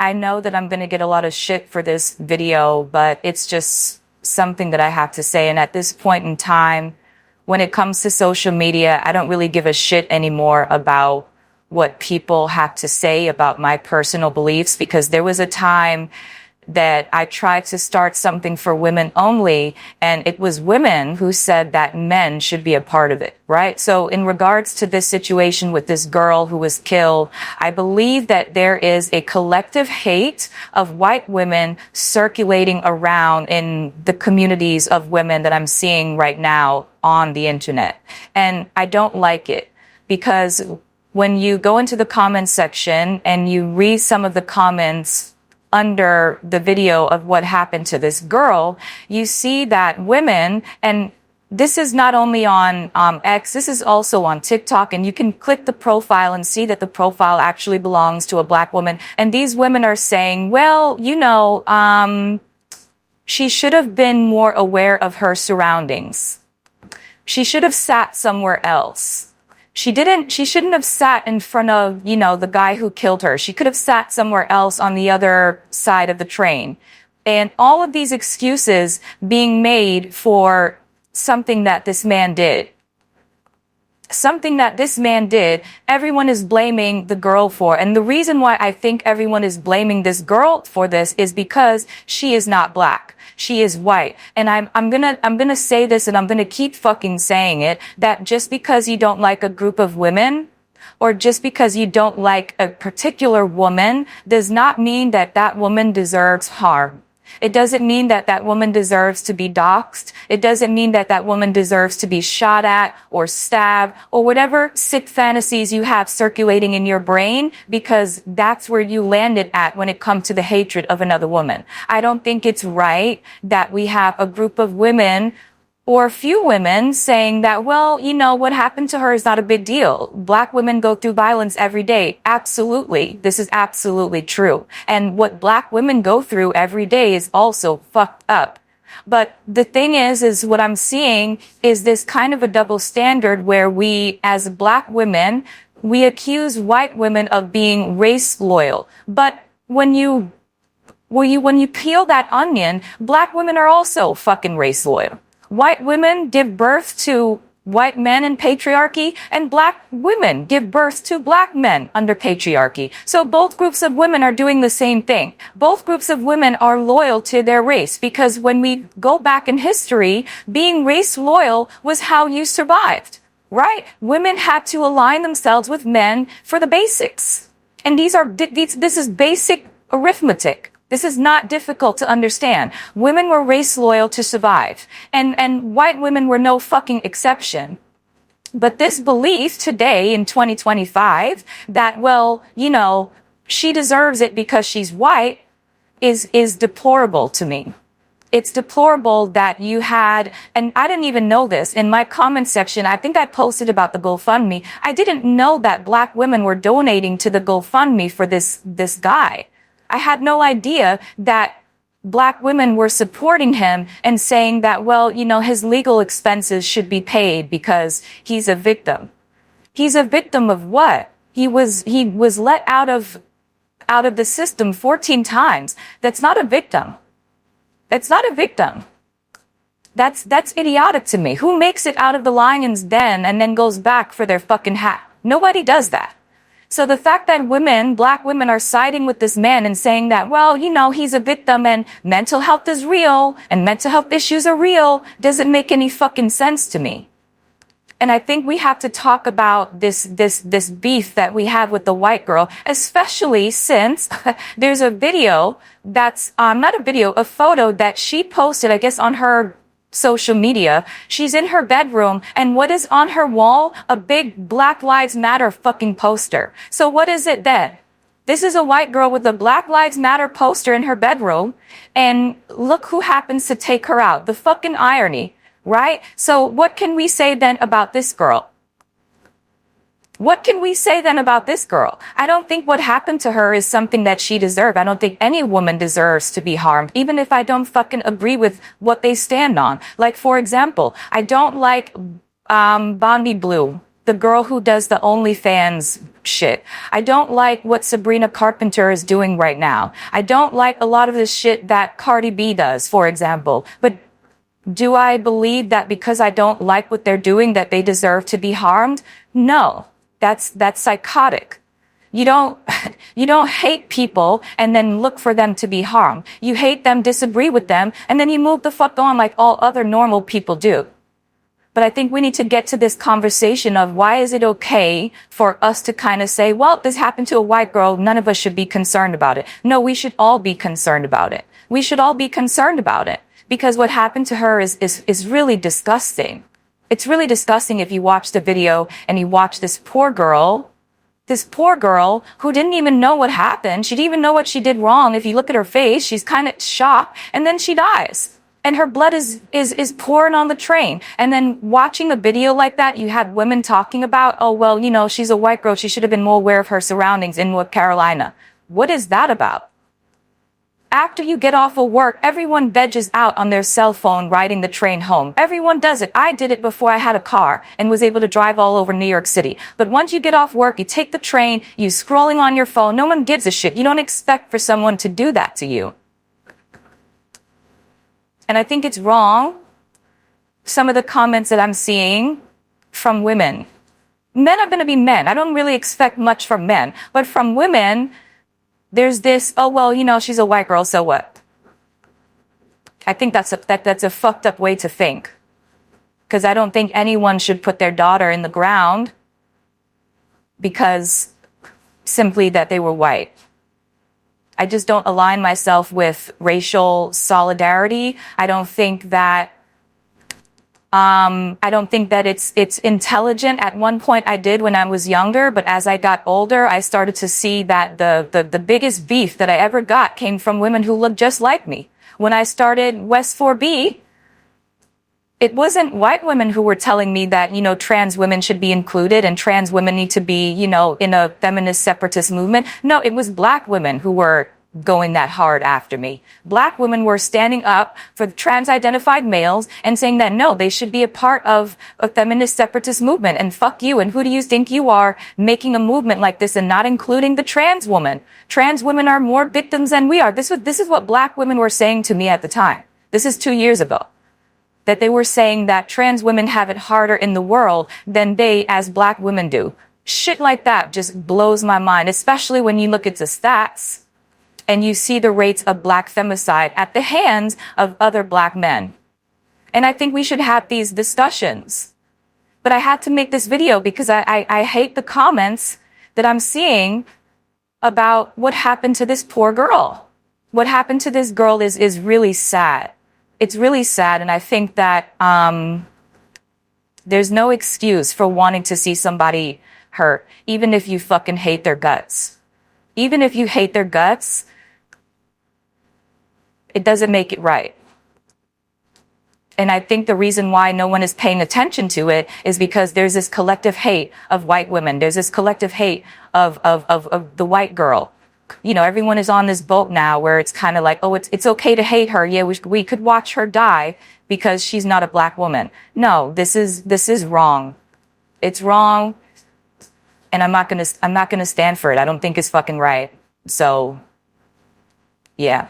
I know that I'm going to get a lot of shit for this video, but it's just something that I have to say. And at this point in time, when it comes to social media, I don't really give a shit anymore about what people have to say about my personal beliefs, because there was a time that I tried to start something for women only, and it was women who said that men should be a part of it, right? So in regards to this situation with this girl who was killed, I believe that there is a collective hate of white women circulating around in the communities of women that I'm seeing right now on the internet. And I don't like it, because when you go into the comments section and you read some of the comments under the video of what happened to this girl, you see that women, and this is not only on X, this is also on TikTok, and you can click the profile and see that the profile actually belongs to a black woman. And these women are saying, well, she should have been more aware of her surroundings. She should have sat somewhere else. She shouldn't have sat in front of, the guy who killed her. She could have sat somewhere else on the other side of the train. And all of these excuses being made for something that this man did. Something that this man did, everyone is blaming the girl for. And the reason why I think everyone is blaming this girl for this is because she is not black. She is white. And I'm gonna say this, and I'm gonna keep fucking saying it, that just because you don't like a group of women, or just because you don't like a particular woman, does not mean that that woman deserves harm. It doesn't mean that that woman deserves to be doxxed. It doesn't mean that that woman deserves to be shot at or stabbed or whatever sick fantasies you have circulating in your brain, because that's where you landed at when it comes to the hatred of another woman. I don't think it's right that we have a group of women or a few women saying that, well, what happened to her is not a big deal. Black women go through violence every day. Absolutely. This is absolutely true. And what black women go through every day is also fucked up. But the thing is what I'm seeing is this kind of a double standard where we, as black women, we accuse white women of being race loyal. But when you peel that onion, black women are also fucking race loyal. White women give birth to white men in patriarchy, and black women give birth to black men under patriarchy. So both groups of women are doing the same thing. Both groups of women are loyal to their race, because when we go back in history, being race loyal was how you survived, right? Women had to align themselves with men for the basics. And this is basic arithmetic. This is not difficult to understand. Women were race loyal to survive, and white women were no fucking exception. But this belief today in 2025 that, well, she deserves it because she's white is deplorable to me. It's deplorable that you had, and I didn't even know this, in my comment section, I think I posted about the GoFundMe. I didn't know that black women were donating to the GoFundMe for this guy. I had no idea that black women were supporting him and saying that, well, his legal expenses should be paid because he's a victim. He's a victim of what? He was let out of the system 14 times. That's not a victim. That's not a victim. That's idiotic to me. Who makes it out of the lion's den and then goes back for their fucking hat? Nobody does that. So the fact that black women are siding with this man and saying that, well, he's a victim and mental health is real and mental health issues are real, doesn't make any fucking sense to me. And I think we have to talk about this beef that we have with the white girl, especially since there's a video that's, not a video, a photo that she posted, I guess, on her social media. She's in her bedroom, and what is on her wall? A big Black Lives Matter fucking poster. So what is it then? This is a white girl with a Black Lives Matter poster in her bedroom, and look who happens to take her out. The fucking irony, right? So what can we say then about this girl? What can we say then about this girl? I don't think what happened to her is something that she deserved. I don't think any woman deserves to be harmed, even if I don't fucking agree with what they stand on. Like, for example, I don't like Bondi Blue. the girl who does the OnlyFans shit. I don't like what Sabrina Carpenter is doing right now. I don't like a lot of the shit that Cardi B does, for example. But do I believe that because I don't like what they're doing that they deserve to be harmed? No. That's psychotic. You don't you don't hate people and then look for them to be harmed. You hate them, disagree with them, and then you move the fuck on like all other normal people do. But I think we need to get to this conversation of why is it okay for us to kind of say, well, this happened to a white girl, none of us should be concerned about it. No, we should all be concerned about it. We should all be concerned about it because what happened to her is really disgusting. It's really disgusting if you watch the video and you watch this poor girl who didn't even know what happened. She didn't even know what she did wrong. If you look at her face, she's kind of shocked and then she dies. And her blood is pouring on the train. And then watching a video like that, you had women talking about, oh, well, you know, she's a white girl. She should have been more aware of her surroundings in North Carolina. What is that about? After you get off of work, everyone veggies out on their cell phone riding the train home. Everyone does it. I did it before I had a car and was able to drive all over New York City. But once you get off work, you take the train, you scrolling on your phone. No one gives a shit. You don't expect for someone to do that to you. And I think it's wrong. Some of the comments that I'm seeing from women. Men are going to be men. I don't really expect much from men. But from women, there's this, oh, well, you know, she's a white girl, so what? I think that's a fucked up way to think. Because I don't think anyone should put their daughter in the ground because simply that they were white. I just don't align myself with racial solidarity. I don't think that it's intelligent. At one point I did when I was younger, but as I got older, I started to see that the biggest beef that I ever got came from women who looked just like me. When I started West 4B, it wasn't white women who were telling me that, you know, trans women should be included and trans women need to be, you know, in a feminist separatist movement. No, it was black women who were going that hard after me. Black women were standing up for the trans-identified males and saying that, no, they should be a part of a feminist separatist movement. And fuck you. And who do you think you are making a movement like this and not including the trans woman? Trans women are more victims than we are. This is what black women were saying to me at the time. This is 2 years ago. That they were saying that trans women have it harder in the world than they as black women do. Shit like that just blows my mind, especially when you look at the stats and you see the rates of black femicide at the hands of other black men. And I think we should have these discussions. But I had to make this video because I hate the comments that I'm seeing about what happened to this poor girl. What happened to this girl is really sad. It's really sad, and I think that there's no excuse for wanting to see somebody hurt, even if you fucking hate their guts. Even if you hate their guts, it doesn't make it right. And I think the reason why no one is paying attention to it is because there's this collective hate of white women. There's this collective hate of the white girl. You know, everyone is on this boat now where it's kind of like, oh, it's okay to hate her. Yeah, we could watch her die because she's not a black woman. No, this is wrong. It's wrong. And I'm not gonna stand for it. I don't think it's fucking right. So, yeah.